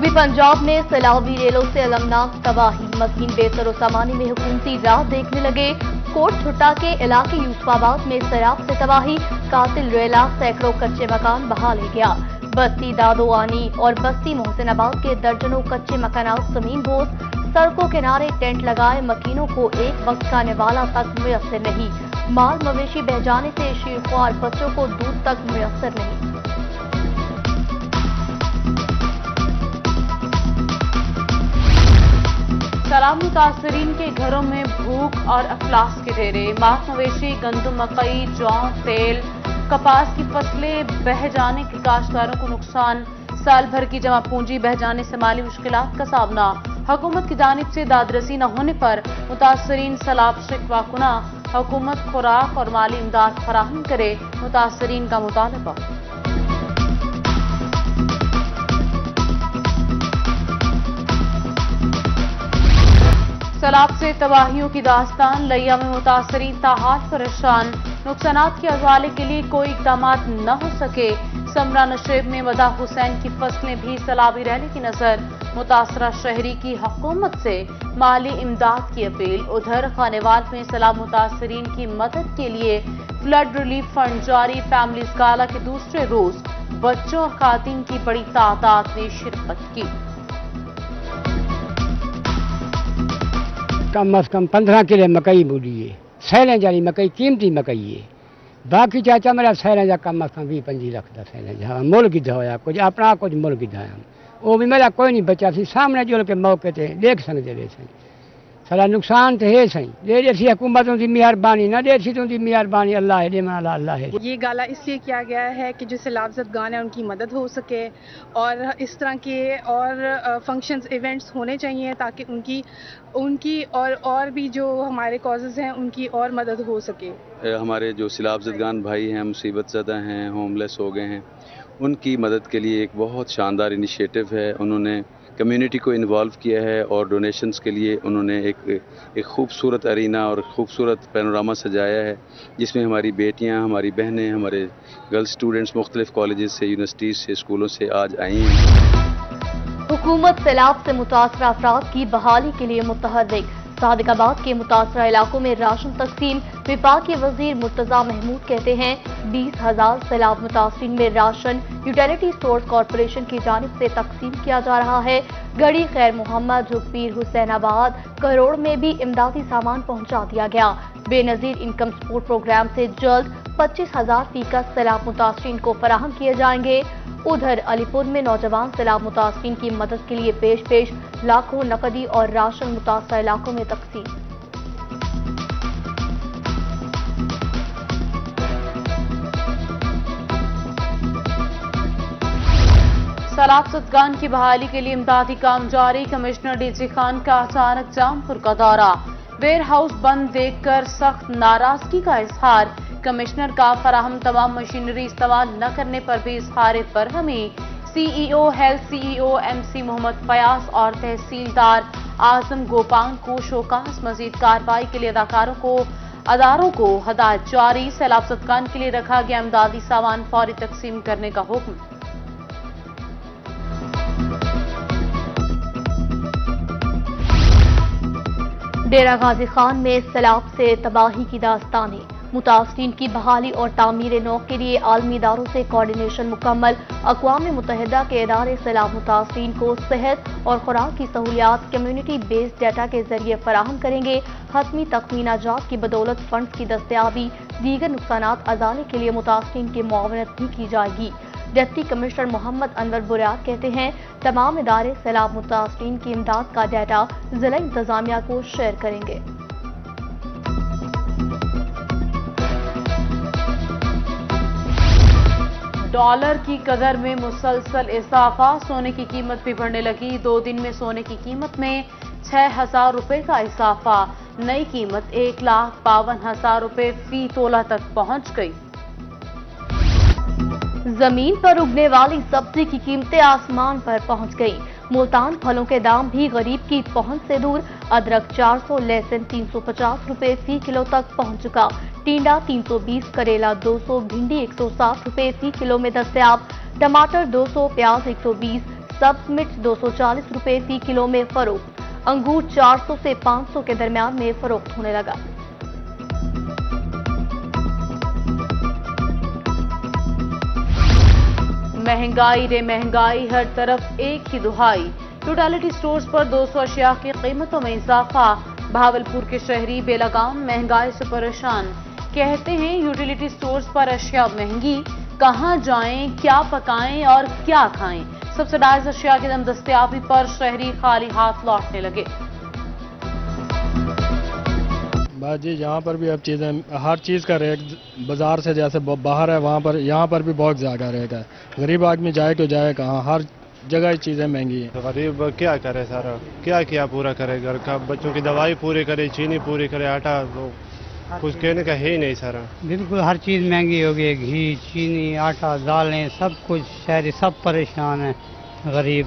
जनूबी पंजाब में सैलाबी रेलों से अलमनाक तबाही, मकीन बेसर और सामानी में हुकूमती राह देखने लगे। कोट छुट्टा के इलाके यूसुफाबाद में सैलाब से तबाही, कातिल रेला सैकड़ों कच्चे मकान बहा ले गया। बस्ती दादोआनी और बस्ती मोहसिनाबाद के दर्जनों कच्चे मकानात जमीन बोस, सड़कों किनारे टेंट लगाए मकीनों को एक वक्त का निवाला तक मुयस्सर नहीं। माल मवेशी बह जाने से शीरख्वार बच्चों को दूध तक मुयस्सर नहीं। सैलाब मुतासरीन के घरों में भूख और अफलास के ढेरे, मांस मवेशी, गंदम, मकई, जौ, तेल, कपास की फसलें बह जाने के काश्तकारों को नुकसान, साल भर की जमा पूंजी बह जाने से माली मुश्किलात का सामना। हुकूमत की जानिब से दादरसी न होने पर मुतासरीन सैलाब शिकवा कुना, हुकूमत खुराक और माली इमदाद फराहम करे, मुतासरीन का मुतालबा। सैलाब से तबाहियों की दास्तान, लिया में मुतासरीन ताहाल परेशान, नुकसानात के हवाले के लिए कोई इकदाम न हो सके। समरा नशेब में वदा हुसैन की फसलें भी सैलाबी रहने की नजर, मुतासरा शहरी की हुकूमत से माली इमदाद की अपील। उधर खानेवाल में सैलाब मुतासरीन की मदद के लिए फ्लड रिलीफ फंड जारी, फैमिलीज गाला के दूसरे रोज बच्चों और खातिन की बड़ी तादाद ने शिरकत की। कम अज कम 15 किलो मकई बूढ़ी है, सैलें जारी मकई कीमती मकई है। बाकी चाचा मेरा सैलें जा कम अज कम 20-25 लाख का सैलें जा मुल गिधा होया, कुछ अपना कुछ मुल गिधा है। वो भी मेरा कोई नहीं बचा सी, सामने जुल के मौके ते देख सकते रहे सही। सारा नुकसान तो है सही, दे जैसी हुकूमतों की मेहरबानी ना दे सी तुमकी मेहरबानी, अल्लाह है देना अल्लाह है। ये गाला इसलिए किया गया है कि जो सैलाबज़दगान है उनकी मदद हो सके और इस तरह के और फंक्शंस इवेंट्स होने चाहिए ताकि उनकी और भी जो हमारे कॉजेज़ हैं उनकी और मदद हो सके। हमारे जो सैलाबज़दगान भाई हैं, मुसीबत ज़दा हैं, होमलेस हो गए हैं, उनकी मदद के लिए एक बहुत शानदार इनिशिएटिव है। उन्होंने कम्युनिटी को इन्वॉल्व किया है और डोनेशंस के लिए उन्होंने एक खूबसूरत अरीना और खूबसूरत पैनोरामा सजाया है, जिसमें हमारी बेटियां, हमारी बहनें, हमारे गर्ल्स स्टूडेंट्स मुख्तलिफ कॉलेजेस से, यूनिवर्सिटीज़ से, स्कूलों से आज आई हैं। हुकूमत सैलाब से मुतासरा अफराद की बहाली के लिए मुतहर्रिक, सादिकाबाद के मुतासरा इलाकों में राशन तकसीम। विभाग के वजीर मुर्तजा महमूद कहते हैं 20,000 सैलाब मुतासरीन में राशन यूटिलिटी स्टोर्स कॉरपोरेशन की जानिब से तकसीम किया जा रहा है। गढ़ी, खैर मोहम्मद, झुकपीर, हुसैनाबाद, करोड़ में भी इमदादी सामान पहुंचा दिया गया। बेनजीर इनकम सपोर्ट प्रोग्राम से जल्द 25,000 फीसद सैलाब मुतासरीन को फराहम किए जाएंगे। उधर अलीपुर में नौजवान सैलाब मुतासरीन की मदद के लिए पेश लाखों नकदी और राशन मुतासरा इलाकों में तकसीम। सैलाबज़दगान की बहाली के लिए इमदादी काम जारी, कमिश्नर डीजी खान का अचानक जामपुर का दौरा, वेयर हाउस बंद देखकर सख्त नाराजगी का इजहार। कमिश्नर का फराहम तमाम मशीनरी इस्तेमाल न करने पर भी इजहार बरहमी। CEO health, CEO MC Mohammad Fayaz और तहसीलदार आजम गोपांग को शोकास। मजीद कार्रवाई के लिए अदारों को हदायत जारी। सैलाबज़दगान के लिए रखा गया इमदादी सामान फौरी तकसीम करने का हुक्म। डेरा गाजी खान में सैलाब से तबाही की दास्तानें, मुतासरीन की बहाली और तामीर नौ के लिए आलमी इदारों से कोऑर्डिनेशन मुकम्मल। अक़वाम मुत्तहिदा के इदारे सैलाब मुतासरीन को सेहत और खुराक की सहूलियात कम्युनिटी बेस्ड डाटा के जरिए फराहम करेंगे। हतमी तखमीना जात की बदौलत फंड्स की दस्तयाबी, दीगर नुकसानात अजाले के लिए मुतासरीन की मुआवनत भी की जाएगी। डिप्टी कमिश्नर मोहम्मद अनवर बुरार कहते हैं तमाम इदारे सैलाब मुतासरीन की इमदाद का डाटा जिला इंतजामिया को शेयर करेंगे। डॉलर की कदर में मुसलसल इजाफा, सोने की कीमत भी बढ़ने लगी। 2 दिन में सोने की कीमत में 6,000 रुपए का इजाफा, नई कीमत 1,52,000 रुपए फी तोला तक पहुंच गई। जमीन पर उगने वाली सब्जी की कीमतें आसमान पर पहुंच गई। मुल्तान फलों के दाम भी गरीब की पहुंच से दूर। अदरक 400, लहसुन 350 रुपए फी किलो तक पहुंच चुका। टींडा 320, करेला 200, भिंडी 160 रुपए फी किलो में दस्तयाब। टमाटर 200, प्याज 120, सब्ज मिर्च 240 रुपए फी किलो में फरोख्त। अंगूर 400 से 500 के दरमियान में फरोख्त होने लगा। महंगाई रे महंगाई, हर तरफ एक ही दुहाई। यूटिलिटी स्टोर्स पर 200 अशिया की कीमतों में इजाफा। भावलपुर के शहरी बेलगाम महंगाई से परेशान। कहते हैं यूटिलिटी स्टोर्स पर अशिया महंगी, कहां जाएं, क्या पकाएं और क्या खाएं। सब्सिडाइज अशिया की दम दस्तयाबी पर शहरी खाली हाथ लौटने लगे। जी यहाँ पर भी अब चीज़ें, हर चीज़ का रेट बाजार से जैसे बाहर है वहाँ पर, यहाँ पर भी बहुत ज़्यादा रेट है। गरीब आदमी जाए तो जाए कहाँ, हर जगह चीज़ें महंगी हैं। तो गरीब क्या करे, सारा क्या क्या पूरा करे, घर का बच्चों की दवाई पूरी करे, चीनी पूरी करे, आटा तो कुछ कहने का है ही नहीं सारा। बिल्कुल हर चीज़ महंगी हो गई, घी, चीनी, आटा, दालें, सब कुछ। शहरी सब परेशान है, गरीब।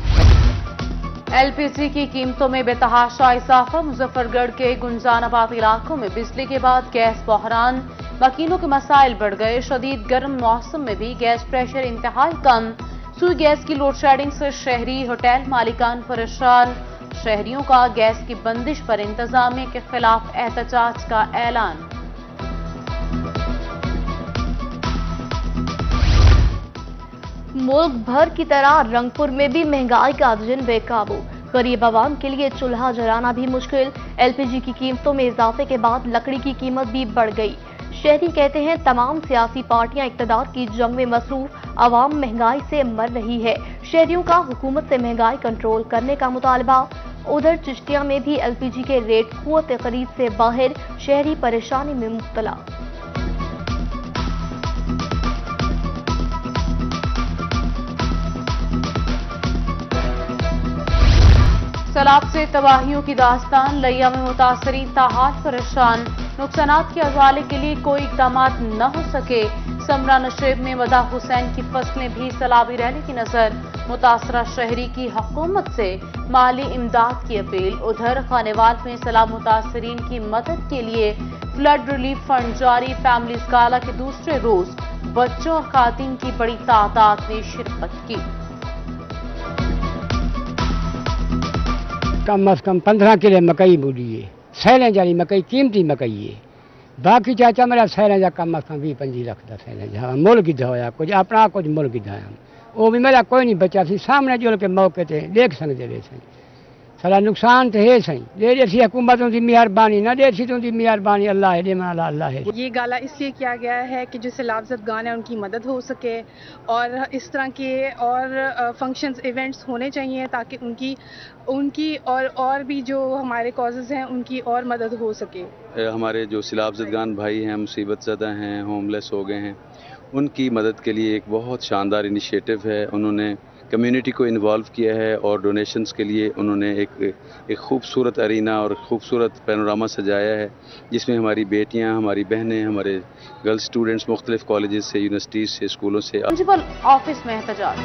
एलपीजी की कीमतों में बेतहाशा इजाफा। मुजफ्फरगढ़ के गुंजानाबाद इलाकों में बिजली के बाद गैस बहरान, मकीनों के मसाइल बढ़ गए। शदीद गर्म मौसम में भी गैस प्रेशर इंतहाई कम। सुई गैस की लोड शेडिंग से शहरी होटल मालिकान परेशान। शहरियों का गैस की बंदिश पर इंतजामिया के खिलाफ एहतजाज का ऐलान। मुल्क भर की तरह रंगपुर में भी महंगाई का दिन बेकाबू। गरीब आवाम के लिए चूल्हा जलाना भी मुश्किल। एलपीजी की कीमतों में इजाफे के बाद लकड़ी की कीमत भी बढ़ गई। शहरी कहते हैं तमाम सियासी पार्टियां इक्तदार की जंग में मसरूफ, आवाम महंगाई से मर रही है। शहरियों का हुकूमत से महंगाई कंट्रोल करने का मुतालबा। उधर चिश्तिया में भी एलपीजी के रेट कुव्वत खरीद से बाहर, शहरी परेशानी में मुब्तला। सैलाब से तबाहियों की दास्तान। लिया में मुतासरीन ताहाल परेशान। नुकसानात के हवाले के लिए कोई इकदाम न हो सके। समरा नशेब में वदा हुसैन की फसलें भी सैलाबी रैली की नजर। मुतासरा शहरी की हुकूमत से माली इमदाद की अपील। उधर खानेवाल में सैलाब मुतासरीन की मदद के लिए फ्लड रिलीफ फंड जारी। फैमिलीज गाला के दूसरे रोज बच्चों और खातिन की बड़ी तादाद ने शिरकत की। कम अज कम 15 किलो मकई बोली है। सैलें जारी मकई कीमती मकई है। बाकी चाचा मेरा सैलें जा कम अज कम 20-25 लाख का सैलें जा मुल गिधा होया, कुछ अपना कुछ मुल गिधा। वो भी मेरा कोई नहीं बचा सी, सामने जो के मौके थे देख सकते रहे सही। सारा नुकसान तो है सही। दे जैसी हुकूमतों की मेहरबानी, ना जैसी तुम मेहरबानी अल्लाह है, अल्लाह है। ये गाला इसलिए किया गया है कि जो सैलाबज़दगान है उनकी मदद हो सके और इस तरह के और फंक्शंस इवेंट्स होने चाहिए ताकि उनकी और भी जो हमारे कॉजेज़ हैं उनकी और मदद हो सके। हमारे जो सैलाबज़दगान भाई हैं, मुसीबत ज़दा हैं, होमलेस हो गए हैं, उनकी मदद के लिए एक बहुत शानदार इनिशिएटिव है। उन्होंने कम्युनिटी को इन्वॉल्व किया है और डोनेशंस के लिए उन्होंने एक खूबसूरत अरीना और खूबसूरत पैनोरामा सजाया है, जिसमें हमारी बेटियां, हमारी बहनें, हमारे गर्ल्स स्टूडेंट्स मुख्तलिफ कॉलेजेस से, यूनिवर्सिटीज़ से, स्कूलों से। प्रिंसिपल ऑफिस में एहतजाज।